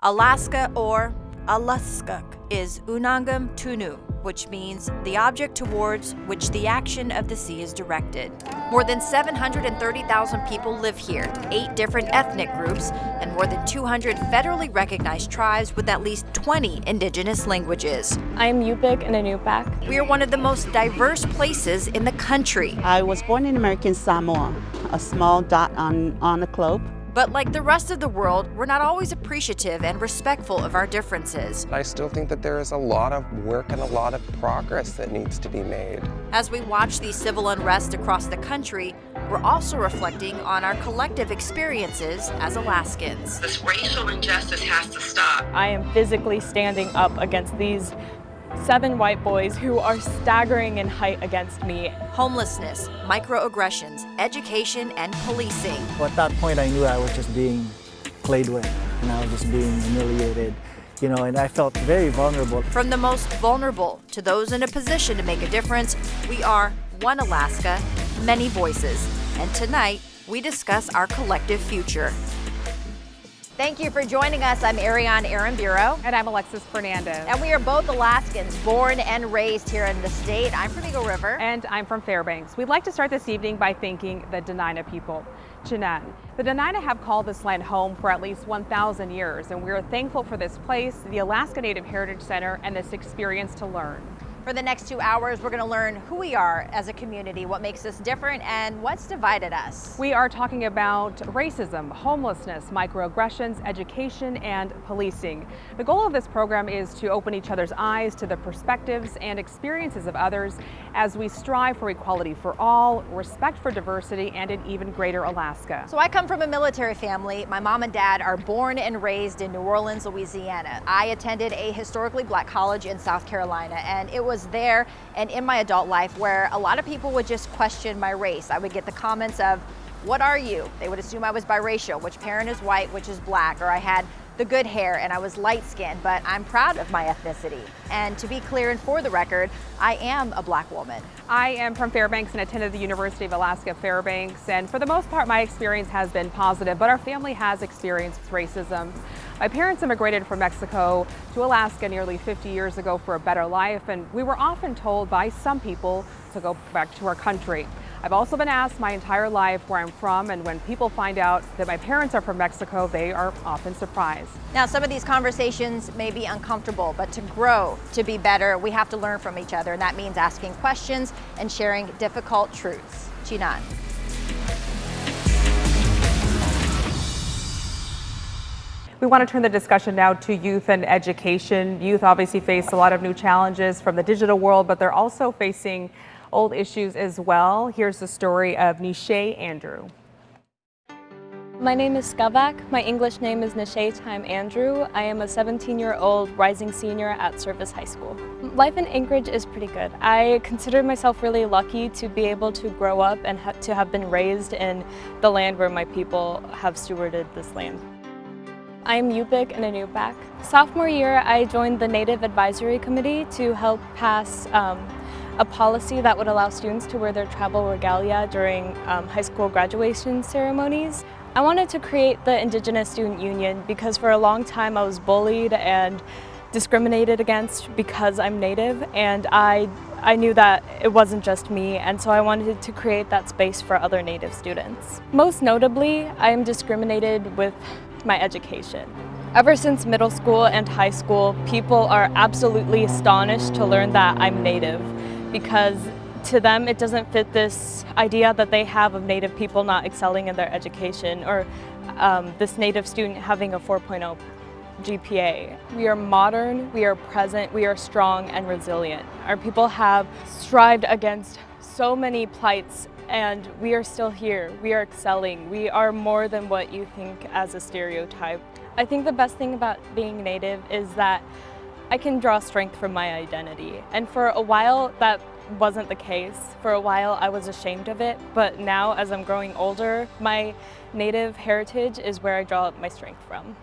Alaska, or Alaskuk, is Unangam Tunu, which means the object towards which the action of the sea is directed. More than 730,000 people live here, 8 different ethnic groups, and more than 200 federally recognized tribes with at least 20 indigenous languages. I'm Yupik and Inupiaq. We are one of the most diverse places in the country. I was born in American Samoa, a small dot on the globe. But like the rest of the world, we're not always appreciative and respectful of our differences. I still think that there is a lot of work and a lot of progress that needs to be made. As we watch the civil unrest across the country, we're also reflecting on our collective experiences as Alaskans. This racial injustice has to stop. I am physically standing up against these 7 white boys who are staggering in height against me. Homelessness, microaggressions, education, and policing. At that point, I knew I was just being played with, and I was just being humiliated, and I felt very vulnerable. From the most vulnerable to those in a position to make a difference, we are one Alaska, many voices. And tonight, we discuss our collective future. Thank you for joining us. I'm Ariane Aramburo. And I'm Alexis Fernandez. And we are both Alaskans, born and raised here in the state. I'm from Eagle River. And I'm from Fairbanks. We'd like to start this evening by thanking the Dena'ina people. Chinan. The Dena'ina have called this land home for at least 1,000 years, and we're thankful for this place, the Alaska Native Heritage Center, and this experience to learn. For the next 2 hours, we're going to learn who we are as a community, what makes us different, and what's divided us. We are talking about racism, homelessness, microaggressions, education, and policing. The goal of this program is to open each other's eyes to the perspectives and experiences of others as we strive for equality for all, respect for diversity, and an even greater Alaska. So I come from a military family. My mom and dad are born and raised in New Orleans, Louisiana. I attended a historically black college in South Carolina, and it was there and in my adult life where a lot of people would just question my race. I would get the comments of, "What are you?" They would assume I was biracial, which parent is white, which is black, or I had the good hair and I was light skinned, but I'm proud of my ethnicity. And to be clear and for the record, I am a black woman. I am from Fairbanks and attended the University of Alaska Fairbanks, and for the most part my experience has been positive, but our family has experienced racism. My parents immigrated from Mexico to Alaska nearly 50 years ago for a better life, and we were often told by some people to go back to our country. I've also been asked my entire life where I'm from, and when people find out that my parents are from Mexico, they are often surprised. Now, some of these conversations may be uncomfortable, but to grow, to be better, we have to learn from each other, and that means asking questions and sharing difficult truths. Chinan. We want to turn the discussion now to youth and education. Youth obviously face a lot of new challenges from the digital world, but they're also facing old issues as well. Here's the story of Nishay Andrew. My name is Skavak. My English name is Nishay Time Andrew. I am a 17-year-old rising senior at Service High School. Life in Anchorage is pretty good. I consider myself really lucky to be able to grow up and to have been raised in the land where my people have stewarded this land. I'm Yupik and Inupiaq. Sophomore year, I joined the Native Advisory Committee to help pass a policy that would allow students to wear their tribal regalia during high school graduation ceremonies. I wanted to create the Indigenous Student Union because for a long time I was bullied and discriminated against because I'm Native, and I knew that it wasn't just me, and so I wanted to create that space for other Native students. Most notably, I am discriminated with my education. Ever since middle school and high school, people are absolutely astonished to learn that I'm Native, because to them it doesn't fit this idea that they have of Native people not excelling in their education, or this Native student having a 4.0 GPA. We are modern, we are present, we are strong and resilient. Our people have strived against so many plights, and we are still here. We are excelling. We are more than what you think as a stereotype. I think the best thing about being Native is that I can draw strength from my identity. And for a while, that wasn't the case. For a while, I was ashamed of it. But now, as I'm growing older, my Native heritage is where I draw my strength from.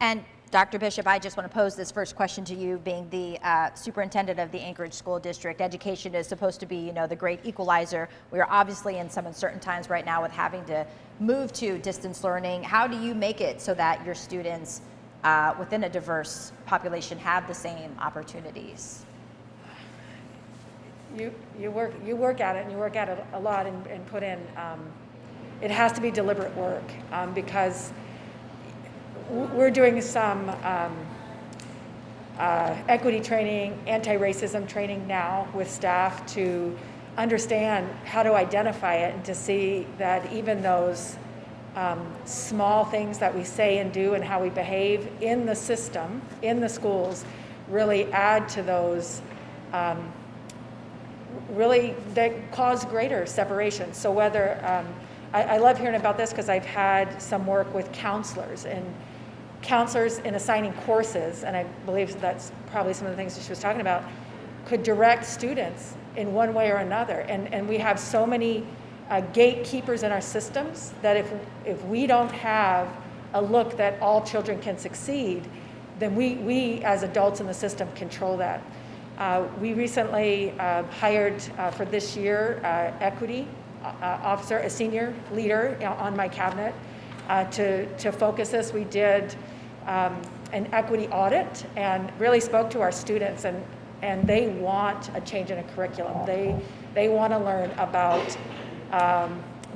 And Dr. Bishop, I just want to pose this first question to you, being the superintendent of the Anchorage School District. Education is supposed to be, you know, the great equalizer. We are obviously in some uncertain times right now with having to move to distance learning. How do you make it so that your students within a diverse population have the same opportunities? You work at it, and you work at it a lot, and put in. It has to be deliberate work because we're doing some equity training, anti-racism training now with staff to understand how to identify it and to see that even those small things that we say and do and how we behave in the system, in the schools, really add to those really that cause greater separation. So whether, I love hearing about this because I've had some work with counselors in assigning courses, and I believe that's probably some of the things that she was talking about, could direct students in one way or another. And we have so many gatekeepers in our systems that if we don't have a look that all children can succeed, then we as adults in the system control that. We recently hired for this year equity officer, a senior leader on my cabinet to focus this. We did an equity audit and really spoke to our students, and they want a change in a curriculum. They want to learn about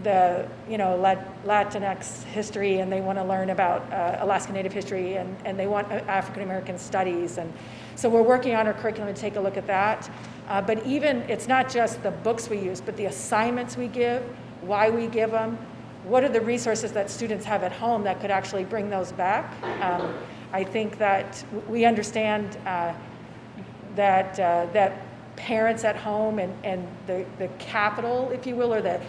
the Latinx history, and they want to learn about Alaska Native history, and they want African American studies, and so we're working on our curriculum to take a look at that. But even it's not just the books we use, but the assignments we give, why we give them. What are the resources that students have at home that could actually bring those back? I think that we understand that parents at home and the capital, if you will, or the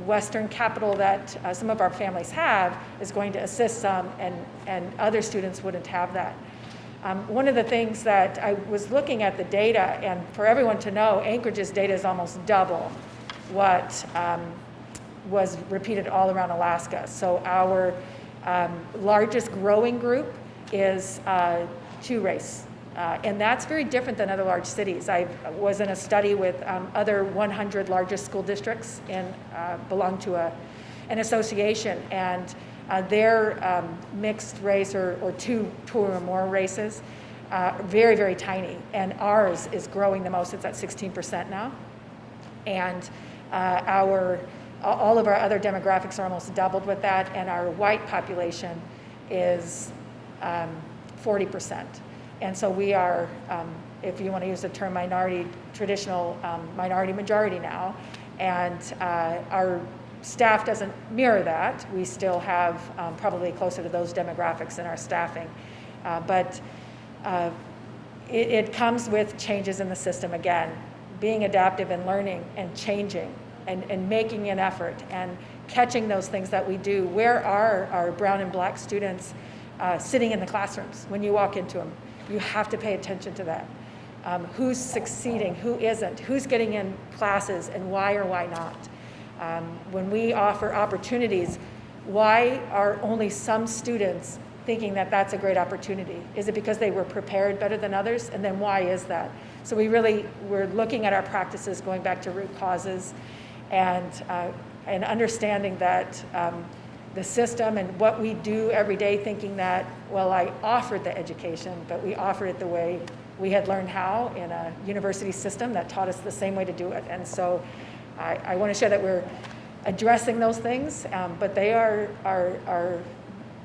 Western capital that some of our families have is going to assist some, and other students wouldn't have that. One of the things that I was looking at the data, and for everyone to know, Anchorage's data is almost double what was repeated all around Alaska. So our largest growing group is two-race, and that's very different than other large cities. I was in a study with other 100 largest school districts and belong to an association, and their mixed race or two or more races, very, very tiny, and ours is growing the most. It's at 16% now, and all of our other demographics are almost doubled with that, and our white population is 40%. And so we are, if you want to use the term traditional minority majority now, and our staff doesn't mirror that. We still have probably closer to those demographics in our staffing. But it comes with changes in the system again, being adaptive and learning and changing and making an effort and catching those things that we do. Where are our brown and black students sitting in the classrooms when you walk into them? You have to pay attention to that. Who's succeeding, who isn't, who's getting in classes, and why or why not? When we offer opportunities, why are only some students thinking that that's a great opportunity? Is it because they were prepared better than others? And then why is that? So we're looking at our practices, going back to root causes, and understanding that the system and what we do every day, thinking that, well, I offered the education, but we offered it the way we had learned how in a university system that taught us the same way to do it. And so I want to share that we're addressing those things, but they are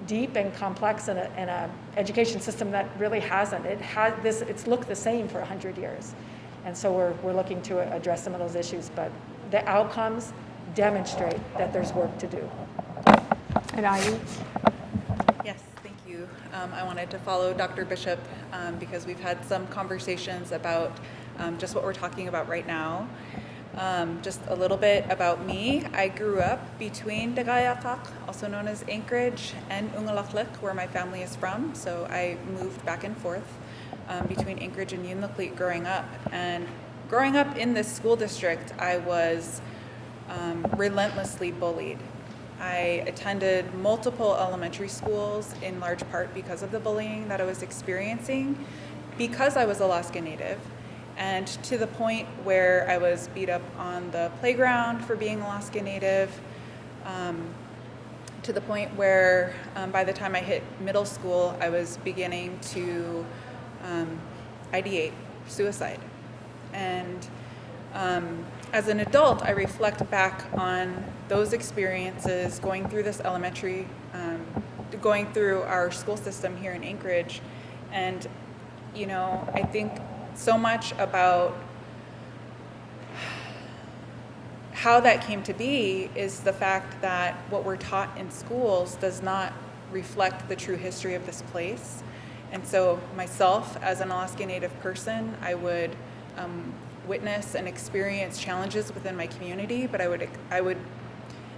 deep and complex in a education system that really hasn't. It's looked the same for 100 years. And so we're looking to address some of those issues, but the outcomes demonstrate that there's work to do. And Ayu? Yes, thank you. I wanted to follow Dr. Bishop because we've had some conversations about just what we're talking about right now. Just a little bit about me. I grew up between Dagayatak, also known as Anchorage, and Unalaklik, where my family is from. So I moved back and forth between Anchorage and Unalaklik growing up. And growing up in this school district, I was relentlessly bullied. I attended multiple elementary schools in large part because of the bullying that I was experiencing, because I was Alaska Native, and to the point where I was beat up on the playground for being Alaska Native, to the point where by the time I hit middle school, I was beginning to ideate suicide. And as an adult, I reflect back on those experiences, going through this elementary, going through our school system here in Anchorage, and I think so much about how that came to be is the fact that what we're taught in schools does not reflect the true history of this place. And so myself, as an Alaska Native person, I would witness and experience challenges within my community, but I would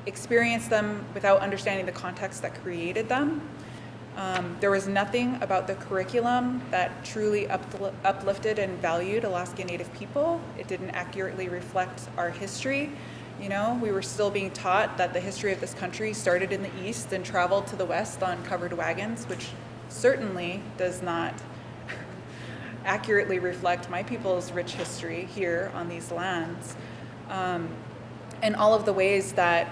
experience them without understanding the context that created them. There was nothing about the curriculum that truly uplifted and valued Alaska Native people. It didn't accurately reflect our history. We were still being taught that the history of this country started in the east and traveled to the west on covered wagons, which certainly does not accurately reflect my people's rich history here on these lands. And all of the ways that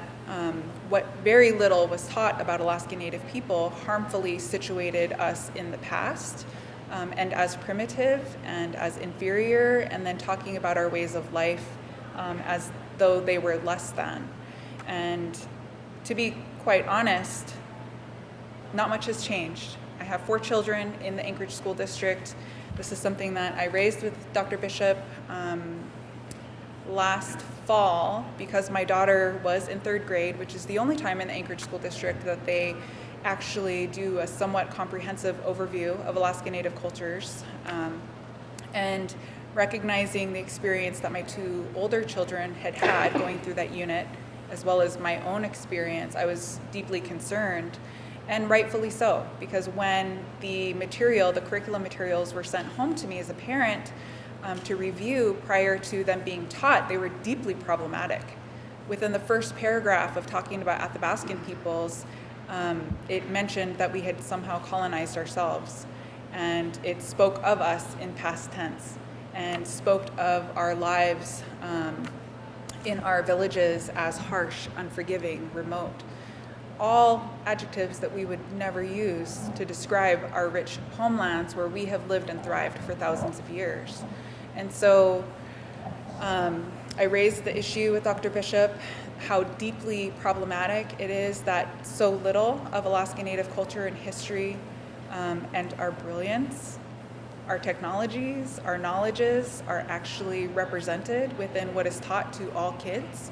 what very little was taught about Alaska Native people harmfully situated us in the past, and as primitive and as inferior, and then talking about our ways of life as though they were less than. And to be quite honest, not much has changed. I have 4 children in the Anchorage School District. This is something that I raised with Dr. Bishop last fall, because my daughter was in 3rd grade, which is the only time in the Anchorage School District that they actually do a somewhat comprehensive overview of Alaska Native cultures. And recognizing the experience that my 2 older children had going through that unit, as well as my own experience, I was deeply concerned, and rightfully so, because when the curriculum materials were sent home to me as a parent to review prior to them being taught, they were deeply problematic. Within the first paragraph of talking about Athabascan peoples, it mentioned that we had somehow colonized ourselves, and it spoke of us in past tense, and spoke of our lives in our villages as harsh, unforgiving, remote. All adjectives that we would never use to describe our rich homelands where we have lived and thrived for thousands of years. And so I raised the issue with Dr. Bishop, how deeply problematic it is that so little of Alaska Native culture and history and our brilliance, our technologies, our knowledges are actually represented within what is taught to all kids.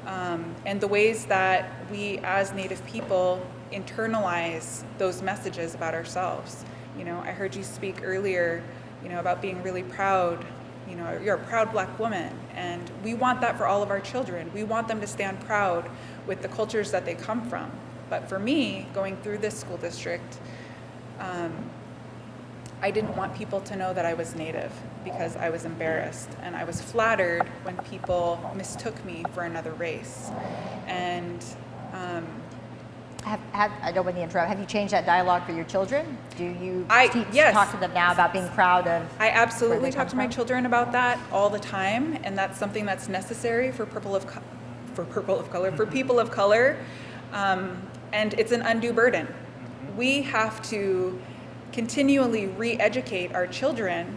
And the ways that we as Native people internalize those messages about ourselves. I heard you speak earlier, about being really proud. You're a proud Black woman, and we want that for all of our children. We want them to stand proud with the cultures that they come from. But for me, going through this school district, I didn't want people to know that I was Native because I was embarrassed, and I was flattered when people mistook me for another race. And I don't want to interrupt. Have you changed that dialogue for your children? Do you yes. talk to them now about being proud of? I absolutely talk to my children about that all the time, and that's something that's necessary for people of color, and it's an undue burden. We have to continually re-educate our children.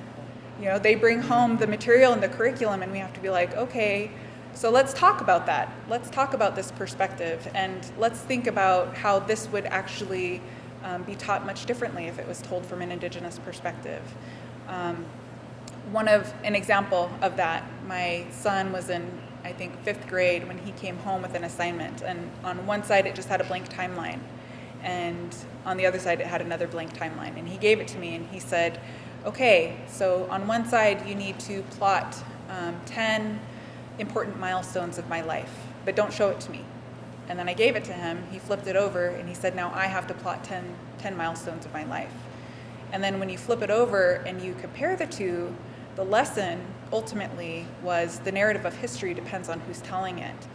They bring home the material and the curriculum, and we have to be like, okay, so let's talk about that. Let's talk about this perspective, and let's think about how this would actually be taught much differently if it was told from an Indigenous perspective. An example of that, my son was in, I think, 5th grade when he came home with an assignment, and on one side it just had a blank timeline, and on the other side it had another blank timeline, and he gave it to me and he said, okay, so on one side you need to plot 10 important milestones of my life, but don't show it to me. And then I gave it to him, he flipped it over, and he said, now I have to plot 10 milestones of my life. And then when you flip it over and you compare the two, the lesson ultimately was the narrative of history depends on who's telling it.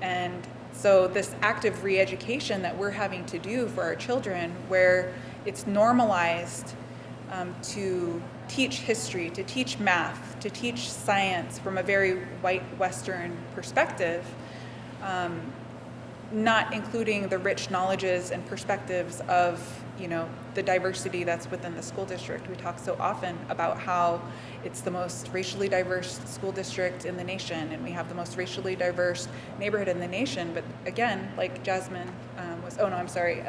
And So this active re-education that we're having to do for our children, where it's normalized to teach history, to teach math, to teach science from a very white Western perspective, not including the rich knowledges and perspectives of, the diversity that's within the school district. We talk so often about how it's the most racially diverse school district in the nation, and we have the most racially diverse neighborhood in the nation. But again, like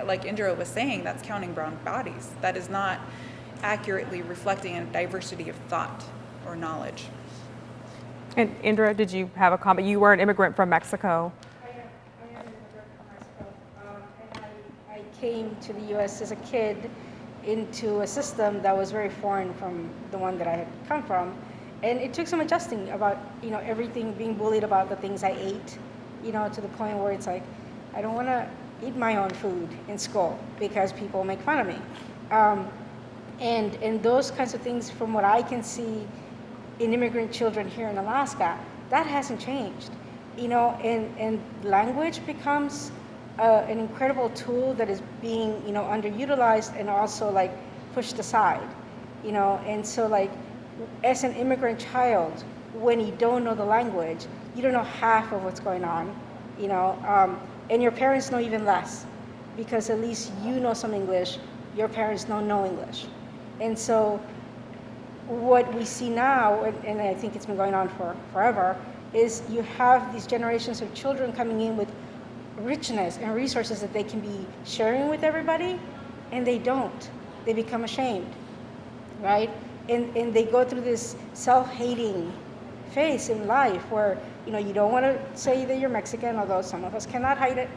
like Indra was saying, that's counting brown bodies. That is not accurately reflecting a diversity of thought or knowledge. And Indra, did you have a comment? You were an immigrant from Mexico. I am an immigrant from Mexico, and I came to the U.S. as a kid into a system that was very foreign from the one that I had come from, and it took some adjusting about everything, being bullied about the things I ate, to the point where it's like I don't want to eat my own food in school because people make fun of me, and those kinds of things. From what I can see in immigrant children here in Alaska, that hasn't changed, and language becomes an incredible tool that is being, underutilized and also like pushed aside, and so like as an immigrant child, when you don't know the language, you don't know half of what's going on, and your parents know even less, because at least you know some English, your parents know no English. And so what we see now, and I think it's been going on for forever, is you have these generations of children coming in with richness and resources that they can be sharing with everybody, and they don't. They become ashamed, right? And they go through this self-hating phase in life where, you don't want to say that you're Mexican, although some of us cannot hide it,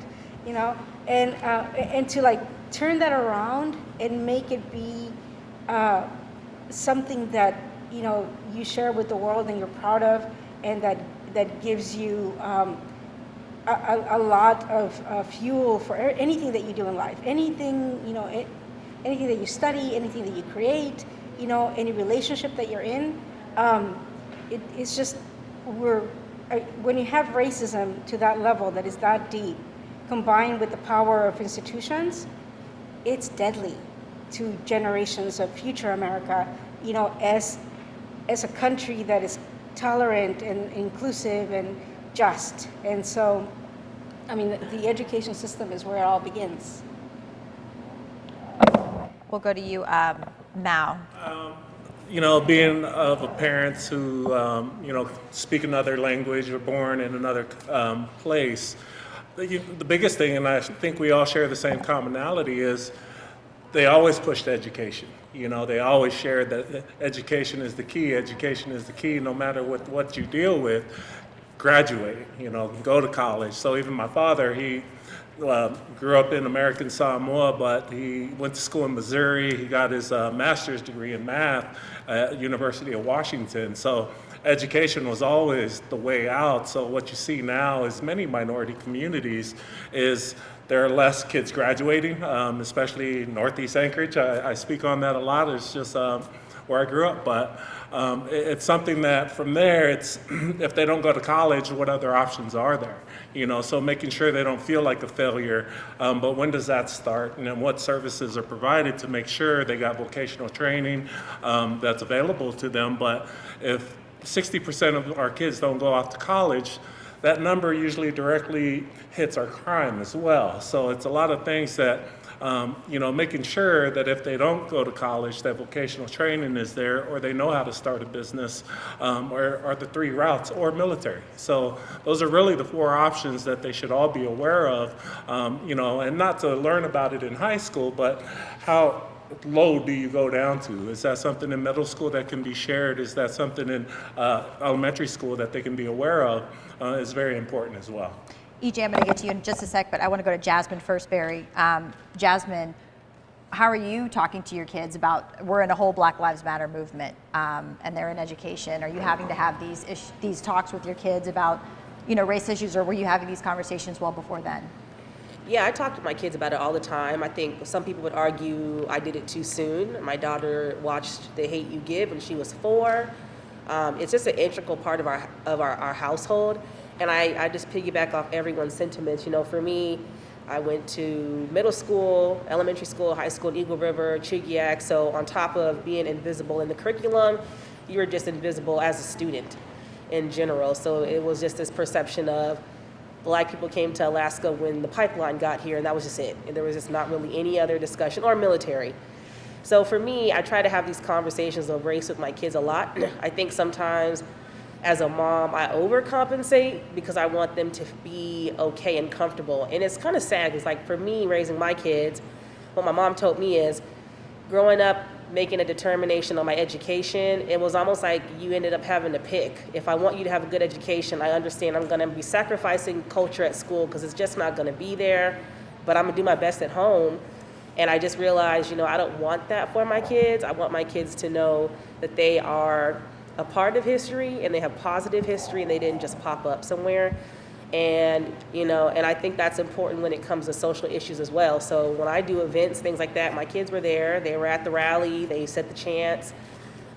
and to like turn that around and make it be something that, you share with the world and you're proud of, and that gives you a lot of fuel for anything that you do in life, anything anything that you study, anything that you create, any relationship that you're in. It's just when you have racism to that level, that is that deep, combined with the power of institutions, it's deadly to generations of future America, as a country that is tolerant and inclusive and just. And so, the education system is where it all begins. We'll go to you, Mao. Being of a parents who, speak another language or born in another place, the biggest thing, and I think we all share the same commonality, is they always pushed education. They always shared that education is the key. Education is the key, no matter what you deal with. Graduate, go to college. So even my father, he grew up in American Samoa, but he went to school in Missouri. He got his master's degree in math at University of Washington. So education was always the way out. So what you see now is many minority communities is there are less kids graduating, especially Northeast Anchorage. I speak on that a lot. It's just where I grew up, but it's something that from there, it's if they don't go to college, what other options are there? So making sure they don't feel like a failure, but when does that start? And then what services are provided to make sure they got vocational training that's available to them. But if 60% of our kids don't go off to college, that number usually directly hits our crime as well. So it's a lot of things that making sure that if they don't go to college, that vocational training is there, or they know how to start a business, or the 3 routes, or military. So those are really the 4 options that they should all be aware of, and not to learn about it in high school, but how low do you go down to? Is that something in middle school that can be shared? Is that something in elementary school that they can be aware of? Is very important as well. EJ, I'm going to get to you in just a sec, but I want to go to Jasmine first, Barry. Jasmine, how are you talking to your kids about, we're in a whole Black Lives Matter movement, and they're in education. Are you having to have these talks with your kids about, race issues, or were you having these conversations well before then? Yeah, I talk to my kids about it all the time. I think some people would argue I did it too soon. My daughter watched The Hate U Give when she was 4. It's just an integral part of our household. And I just piggyback off everyone's sentiments. You know, for me, I went to middle school, elementary school, high school in Eagle River, Chugiak. So on top of being invisible in the curriculum, you were just invisible as a student in general. So it was just this perception of Black people came to Alaska when the pipeline got here, and that was just it. And there was just not really any other discussion, or military. So for me, I try to have these conversations of race with my kids a lot. I think sometimes as a mom, I overcompensate because I want them to be okay and comfortable. And it's kind of sad because, like, for me, raising my kids, what my mom told me is, growing up, making a determination on my education, it was almost like you ended up having to pick. If I want you to have a good education, I understand I'm gonna be sacrificing culture at school because it's just not gonna be there, but I'm gonna do my best at home. And I just realized, you know, I don't want that for my kids. I want my kids to know that they are a part of history and they have positive history and they didn't just pop up somewhere. And, you know, and I think that's important when it comes to social issues as well. So when I do events, things like that, my kids were there, they were at the rally, they set the chants.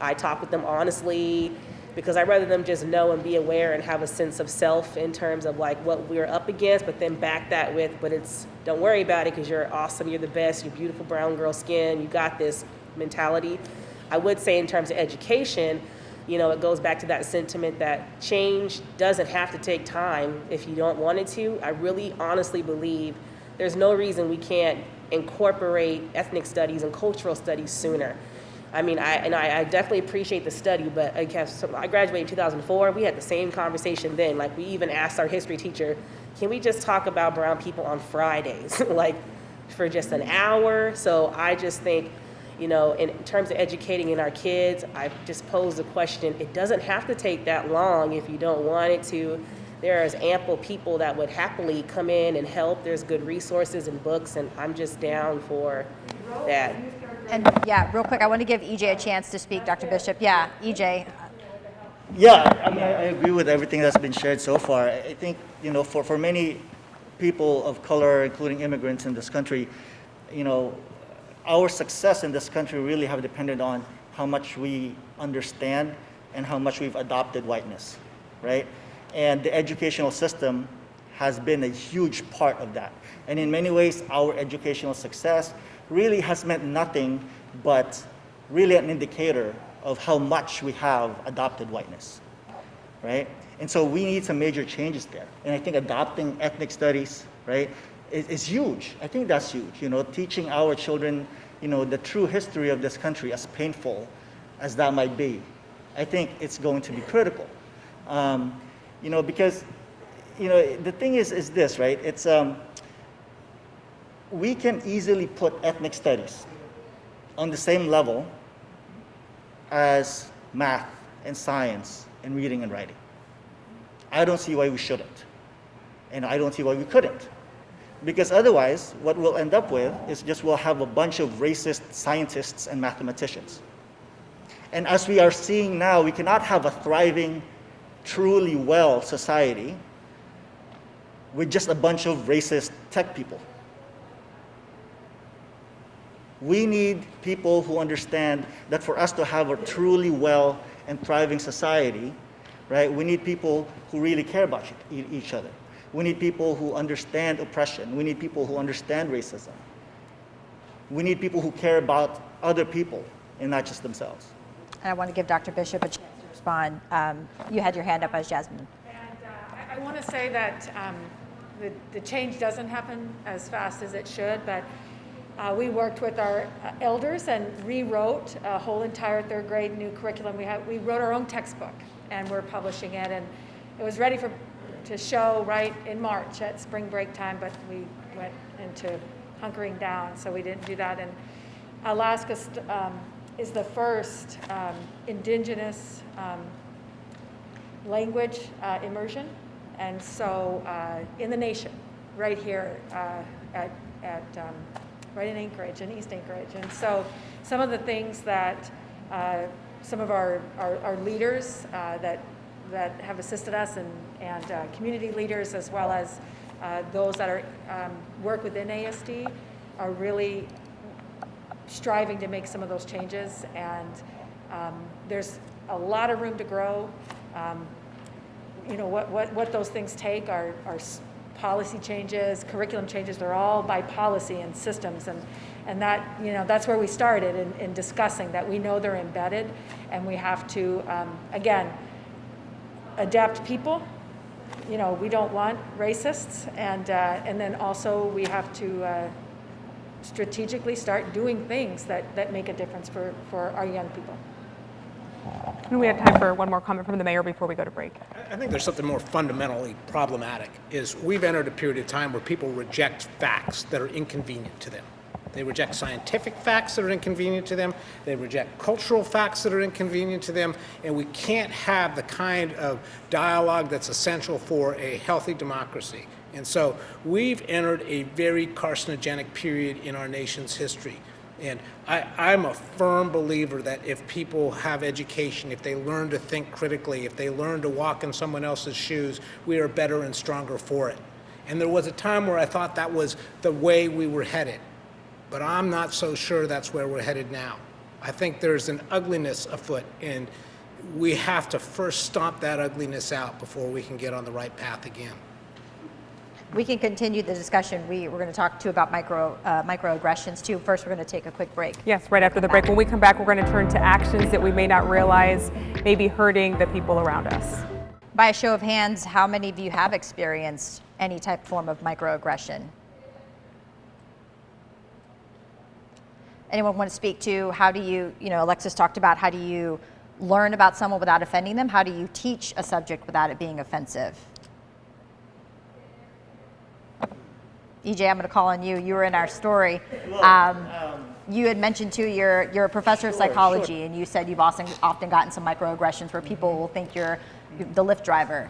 I talk with them honestly because I'd rather them just know and be aware and have a sense of self in terms of like what we're up against, but then back that with, but it's, don't worry about it because you're awesome, you're the best, you're beautiful brown girl skin, you got this mentality. I would say in terms of education, you know, it goes back to that sentiment that change doesn't have to take time if you don't want it to. I really honestly believe there's no reason we can't incorporate ethnic studies and cultural studies sooner. I mean, I definitely appreciate the study, but I guess I graduated in 2004. We had the same conversation then. Like, we even asked our history teacher, can we just talk about brown people on Fridays, like for just an hour? So I just think, you know, in terms of educating in our kids, I just posed the question, it doesn't have to take that long if you don't want it to. There's ample people that would happily come in and help. There's good resources and books, and I'm just down for that. And yeah, real quick, I want to give EJ a chance to speak, Dr. Bishop. Yeah, EJ. Yeah, I mean, I agree with everything that's been shared so far. I think, you know, for many people of color, including immigrants in this country, you know, our success in this country really have depended on how much we understand and how much we've adopted whiteness, right? And the educational system has been a huge part of that. And in many ways, our educational success really has meant nothing but really an indicator of how much we have adopted whiteness, right? And so we need some major changes there. And I think adopting ethnic studies, right, is huge. I think that's huge, you know, teaching our children, you know, the true history of this country, as painful as that might be. I think it's going to be critical. You know, because, you know, the thing is this, right? It's, we can easily put ethnic studies on the same level as math and science and reading and writing. I don't see why we shouldn't. And I don't see why we couldn't. Because otherwise, what we'll end up with is just we'll have a bunch of racist scientists and mathematicians. And as we are seeing now, we cannot have a thriving, truly well society with just a bunch of racist tech people. We need people who understand that for us to have a truly well and thriving society, right, we need people who really care about each other. We need people who understand oppression. We need people who understand racism. We need people who care about other people and not just themselves. And I want to give Dr. Bishop a chance to respond. You had your hand up as Jasmine. And I want to say that the change doesn't happen as fast as it should, but we worked with our elders and rewrote a whole entire third grade new curriculum. We wrote our own textbook and we're publishing it, and it was ready to show right in March at spring break time, but we went into hunkering down, so we didn't do that. And Alaska is the first indigenous language immersion, and so in the nation, right here right in Anchorage, in East Anchorage. And so some of the things that some of our leaders that have assisted us and community leaders, as well as those that are work within ASD, are really striving to make some of those changes. And there's a lot of room to grow. you know, what those things take are policy changes, curriculum changes. They're all by policy and systems, and that, you know, that's where we started in discussing that. We know they're embedded, and we have to again adapt people. You know, we don't want racists, and then also we have to strategically start doing things that make a difference for our young people. And we have time for one more comment from the mayor before we go to break. I think there's something more fundamentally problematic, is we've entered a period of time where people reject facts that are inconvenient to them. They reject scientific facts that are inconvenient to them. They reject cultural facts that are inconvenient to them. And we can't have the kind of dialogue that's essential for a healthy democracy. And so we've entered a very carcinogenic period in our nation's history. And I'm a firm believer that if people have education, if they learn to think critically, if they learn to walk in someone else's shoes, we are better and stronger for it. And there was a time where I thought that was the way we were headed. But I'm not so sure that's where we're headed now. I think there's an ugliness afoot, and we have to first stomp that ugliness out before we can get on the right path again. We can continue the discussion. We're going to talk too about microaggressions too. First, we're going to take a quick break. Yes, right after the break. When we come back, we're going to turn to actions that we may not realize may be hurting the people around us. By a show of hands, how many of you have experienced any form of microaggression? Anyone want to speak to how do you Alexis talked about how do you learn about someone without offending them? How do you teach a subject without it being offensive? EJ, I'm going to call on you. You were in our story. You had mentioned too, you're a professor of psychology, and you said you've often gotten some microaggressions where people will think you're the Lyft driver.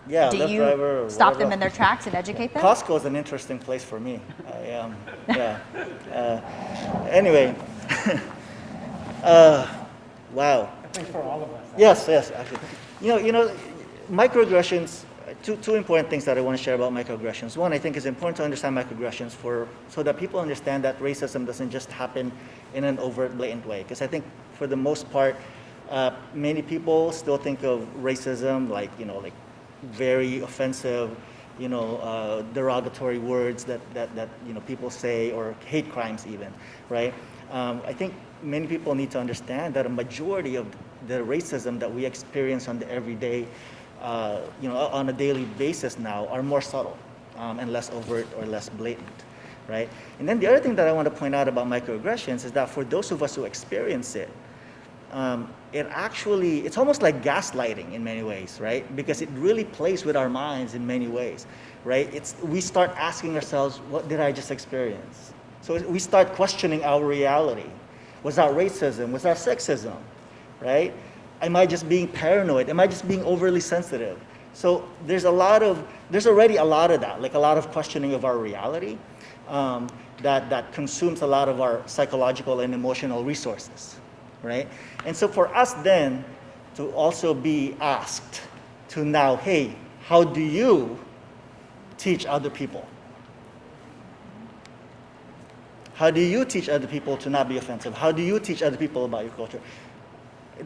Yeah, do Lyft you driver, stop whatever. them in their tracks and educate them? Costco is an interesting place for me. Anyway, wow. I think for all of us. Yes, actually. You know, microaggressions. Two important things that I want to share about microaggressions. One, I think it's important to understand microaggressions so that people understand that racism doesn't just happen in an overt, blatant way. Because I think for the most part, many people still think of racism like very offensive, derogatory words that people say, or hate crimes even, right? I think many people need to understand that a majority of the racism that we experience on the everyday, on a daily basis now, are more subtle and less overt or less blatant, right? And then the other thing that I want to point out about microaggressions is that for those of us who experience it, it's almost like gaslighting in many ways, right? Because it really plays with our minds in many ways, right? We start asking ourselves, what did I just experience? So we start questioning our reality. Was that racism? Was that sexism, right? Am I just being paranoid? Am I just being overly sensitive? So there's already a lot of that, like a lot of questioning of our reality that consumes a lot of our psychological and emotional resources, right? And so for us then to also be asked to now, hey, how do you teach other people? How do you teach other people to not be offensive? How do you teach other people about your culture?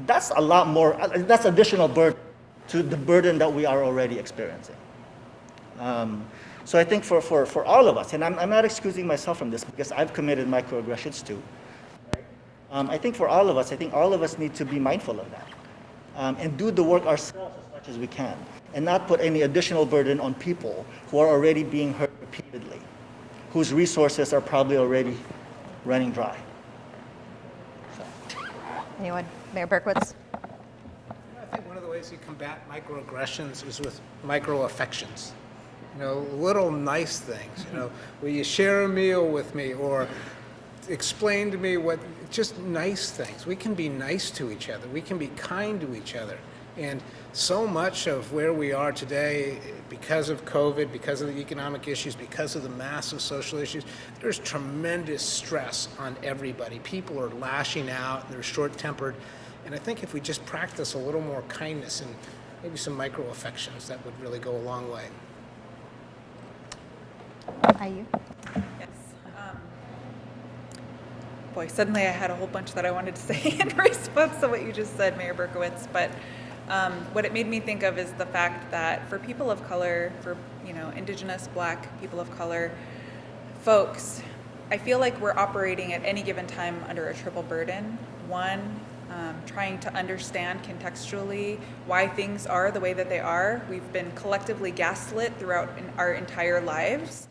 That's a lot more, that's additional burden to the burden that we are already experiencing. So I think for all of us, and I'm not excusing myself from this because I've committed microaggressions too. I think for all of us need to be mindful of that and do the work ourselves as much as we can and not put any additional burden on people who are already being hurt repeatedly, whose resources are probably already running dry. Anyone? Mayor Berkowitz? I think one of the ways you combat microaggressions is with microaffections. Little nice things. Will you share a meal with me, or explain to me just nice things. We can be nice to each other. We can be kind to each other. And so much of where we are today, because of COVID, because of the economic issues, because of the massive social issues, there's tremendous stress on everybody. People are lashing out, they're short-tempered. And I think if we just practice a little more kindness and maybe some micro-affections, that would really go a long way. Are you? Yes. Boy, suddenly I had a whole bunch that I wanted to say in response to what you just said, Mayor Berkowitz. But What it made me think of is the fact that for people of color, for Indigenous, Black people of color folks, I feel like we're operating at any given time under a triple burden. One, trying to understand contextually why things are the way that they are. We've been collectively gaslit throughout our entire lives.